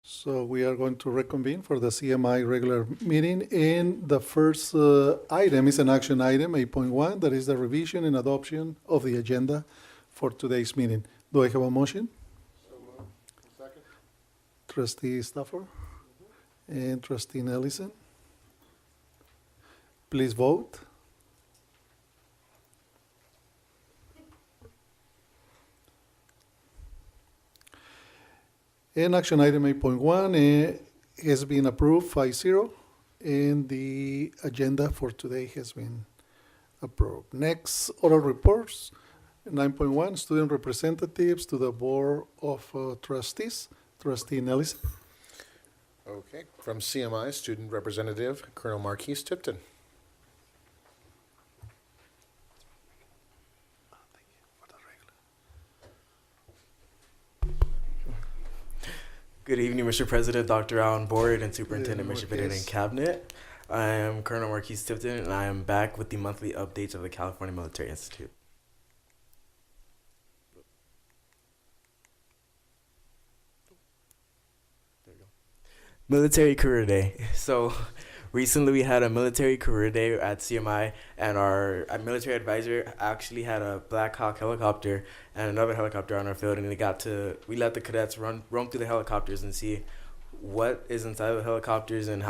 So we are going to reconvene for the CMI regular meeting. And the first item is an action item, 8.1, that is the revision and adoption of the agenda for today's meeting. Do I have a motion? So moved. Second? Trustee Stafford and Trustee Ellison. Please vote. And action item 8.1 has been approved 5-0, and the agenda for today has been approved. Next, oral reports. 9.1, student representatives to the Board of Trustees. Trustee Nellis. Okay. From CMI, Student Representative Colonel Marquise Tipton. Good evening, Mr. President, Dr. Allen Board, and Superintendent, Good Mr. evening, Bennett, and Marquez. Cabinet. I am Colonel Marquise Tipton, and I am back with the monthly updates of the California Military Institute. There we go. Military Career Day. So, recently we had a Military Career Day at CMI, and our military advisor actually had a Black Hawk helicopter and another helicopter on our field, and we let the cadets roam through the helicopters and see what is inside of the helicopters and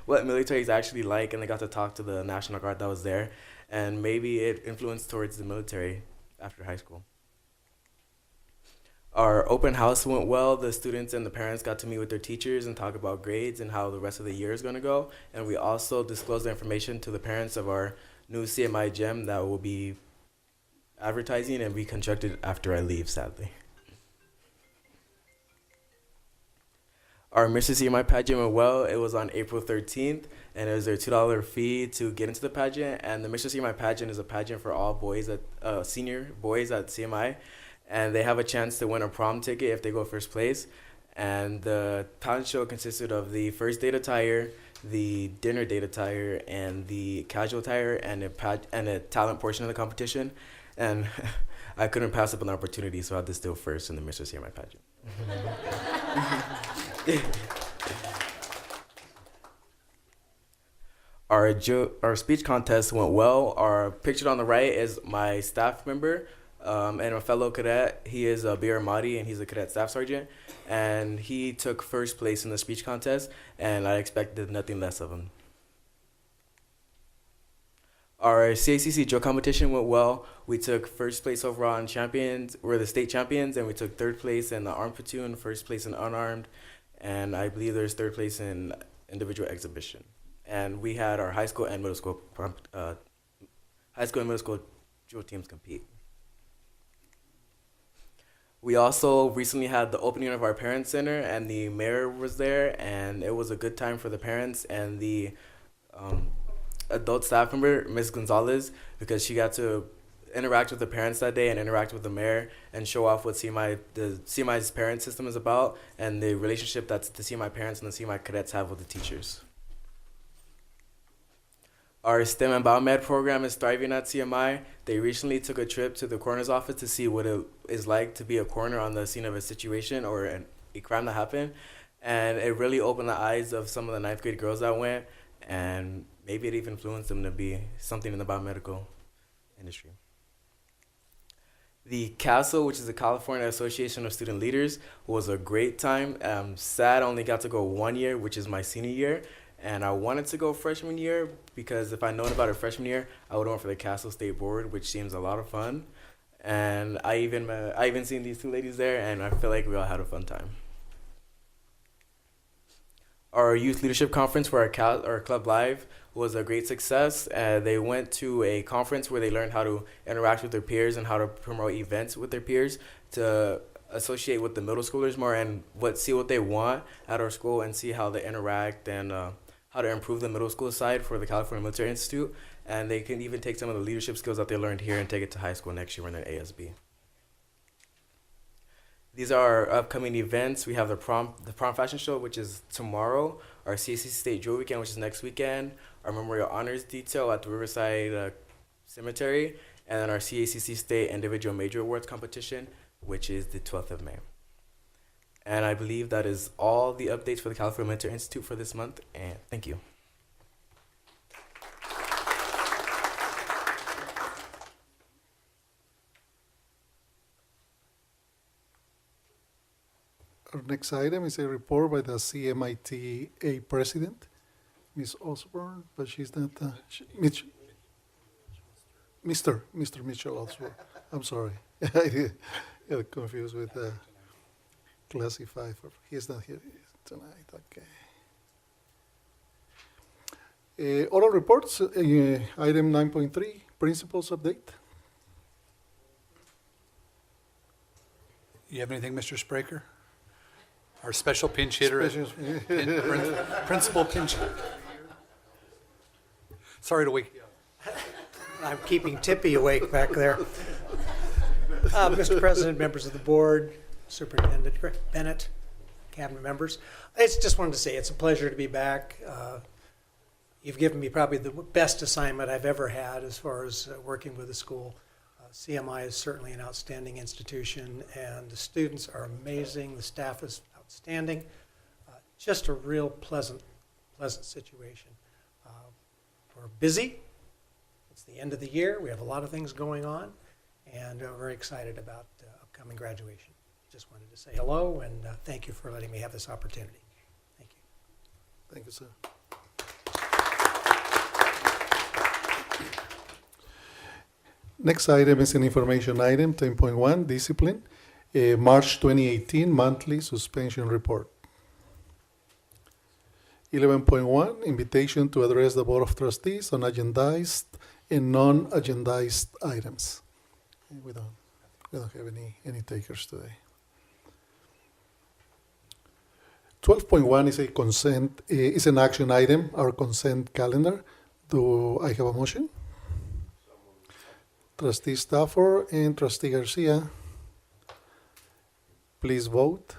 what military is actually like, and they got to talk to the National Guard that was there, and maybe it influenced towards the military after high school. Our open house went well. The students and the parents got to meet with their teachers and talk about grades and how the rest of the year is going to go. And we also disclosed the information to the parents of our new CMI gym that will be advertising and be constructed after I leave, sadly. Our Mr. CMI pageant went well. It was on April 13th, and it was their $2 fee to get into the pageant. And the Mr. CMI pageant is a pageant for all boys, senior boys at CMI. And they have a chance to win a prom ticket if they go first place. And the talent show consisted of the first date attire, the dinner date attire, and the casual attire, and a talent portion of the competition. And I couldn't pass up an opportunity, so I had to steal first in the Mr. CMI pageant. Our speech contest went well. Our pictured on the right is my staff member, and a fellow cadet. He is Bir Ahmadi, and he's a cadet staff sergeant. And he took first place in the speech contest, and I expected nothing less of him. Our CACC drill competition went well. We took first place overall in champions. We're the state champions, and we took third place in the armed platoon, first place in unarmed, and I believe there's third place in individual exhibition. And we had our high school and middle school drill teams compete. We also recently had the opening of our parent center, and the mayor was there, and it was a good time for the parents and the adult staff member, Ms. Gonzalez, because she got to interact with the parents that day and interact with the mayor and show off what CMI's parent system is about and the relationship that the CMI parents and the CMI cadets have with the teachers. Our STEM and Biomed program is thriving at CMI. They recently took a trip to the coroner's office to see what it is like to be a coroner on the scene of a situation or a crime that happened. And it really opened the eyes of some of the ninth grade girls that went, and maybe it even influenced them to be something in the biomedical industry. The CASL, which is the California Association of Student Leaders, was a great time. Sad I only got to go 1 year, which is my senior year. And I wanted to go freshman year because if I'd known about it freshman year, I would have went for the Castle State Board, which seems a lot of fun. And I even seen these two ladies there, and I feel like we all had a fun time. Our youth leadership conference for our Club Live was a great success. They went to a conference where they learned how to interact with their peers and how to promote events with their peers to associate with the middle schoolers more and see what they want at our school and see how they interact and how to improve the middle school side for the California Military Institute. And they can even take some of the leadership skills that they learned here and take it to high school next year when they're ASB. These are our upcoming events. We have the prom fashion show, which is tomorrow, our CAC State Drill Weekend, which is next weekend, our Memorial Honors Detail at the Riverside Cemetery, and then our CACC State Individual Major Awards Competition, which is the 12th of May. And I believe that is all the updates for the California Military Institute for this month. And thank you. Our next item is a report by the CMITA president, Ms. Osborne, but she's not, Mr. Mitchell Osborne. I'm sorry. I got confused with classified. He's not here tonight, okay. Oral reports, item 9.3, principals update. You have anything, Mr. Spraker? Our special pinch hitter, Special- principal pinch. Sorry to wake you up. I'm keeping Tippy awake back there. Mr. President, members of the board, Superintendent Bennett, cabinet members, I just wanted to say it's a pleasure to be back. You've given me probably the best assignment I've ever had as far as working with the school. CMI is certainly an outstanding institution, and the students are amazing. The staff is outstanding. Just a real pleasant situation. We're busy. It's the end of the year. We have a lot of things going on, and we're very excited about upcoming graduation. Just wanted to say hello, and thank you for letting me have this opportunity. Thank you. Thank you, sir. Next item is an information item, 10.1, discipline, March 2018 monthly suspension report. 11.1, invitation to address the Board of Trustees on agendized and non-agendized items. We don't have any takers today. 12.1 is a consent, is an action item, our consent calendar. Do I have a motion? Trustee Stafford and Trustee Garcia, please vote.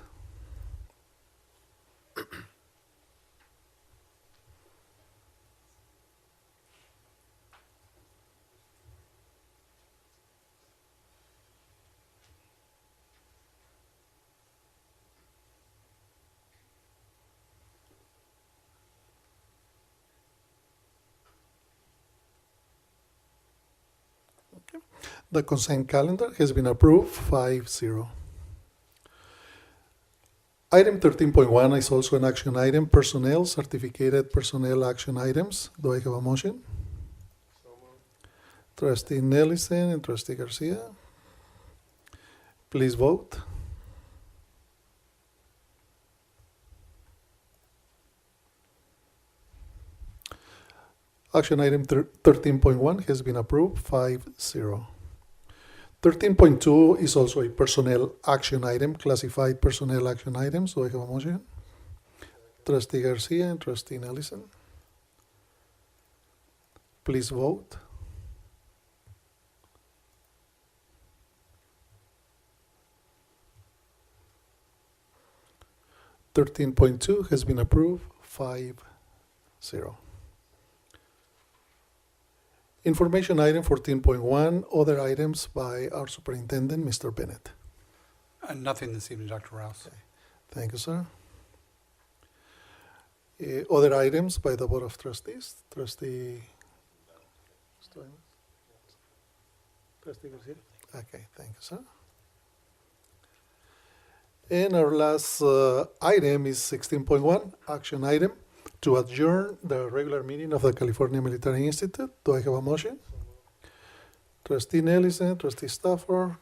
The consent calendar has been approved, 5-0. Item 13.1 is also an action item, personnel, certificated personnel action items. Do I have a motion? Trustee Nelson and Trustee Garcia, please vote. Action item 13.1 has been approved, 5-0. 13.2 is also a personnel action item, classified personnel action items. Do I have a motion? Trustee Garcia and Trustee Nelson, please vote. (13.2) has been approved, 5-0. Information item 14.1, other items by our superintendent, Mr. Bennett. Nothing this evening, Dr. Rouse. Thank you, sir. Other items by the Board of Trustees, Trustee Garcia? Okay, thank you, sir. And our last item is 16.1, action item, to adjourn the regular meeting of the California Military Institute. Do I have a motion? Trustee Nelson, Trustee Stafford,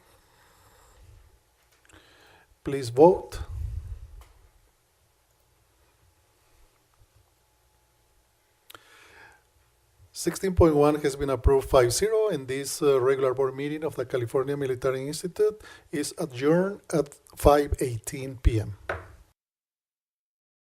please vote. (16.1) has been approved, 5-0, and this regular board meeting of the California Military Institute is adjourned at 5:18 p.m.